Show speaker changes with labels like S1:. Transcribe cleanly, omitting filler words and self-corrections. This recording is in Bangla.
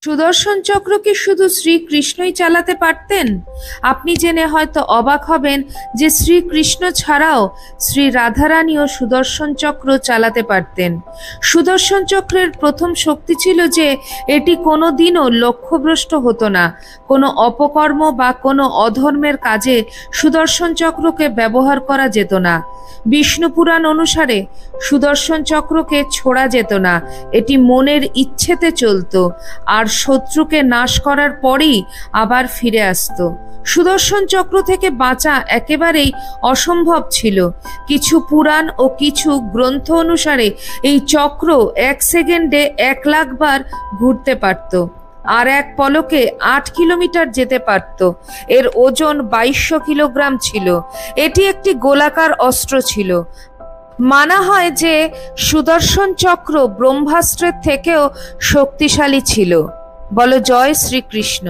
S1: সুদর্শন চক্র কি শুধু শ্রীকৃষ্ণই চালাতে পারতেন? আপনি জেনে হয়তো অবাক হবেন যে শ্রীকৃষ্ণ ছাড়াও শ্রী রাধারানীও সুদর্শন চক্র চালাতে পারতেন। সুদর্শন চক্রের প্রথম শক্তি ছিল যে এটি কোনো দিনও লক্ষ্যভ্রষ্ট হতো না। কোনো অপকর্ম বা কোনো অধর্মের কাজে সুদর্শন চক্রকে ব্যবহার করা যেত না। বিষ্ণু পুরাণ অনুসারে সুদর্শন চক্রকে ছোড়া যেত না, এটি মনের ইচ্ছেতে চলত আর শত্রুকে নাশ করার পরেই আবার ফিরে আসতো। সুদর্শন চক্র থেকে বাঁচা একেবারেই অসম্ভব ছিল। কিছু পুরাণ ও কিছু গ্রন্থ অনুসারে এই চক্র 1 সেকেন্ডে 1,00,000 বার ঘুরতে পারত আর এক পলকে 8 কিলোমিটার যেতে পারত। এর ওজন 2200 কিলোগ্রাম ছিল। এটি একটি গোলাকার অস্ত্র ছিল। মানা হয় যে সুদর্শন চক্র ব্রহ্মাস্ত্রের থেকেও শক্তিশালী ছিল। বলো জয় শ্রীকৃষ্ণ।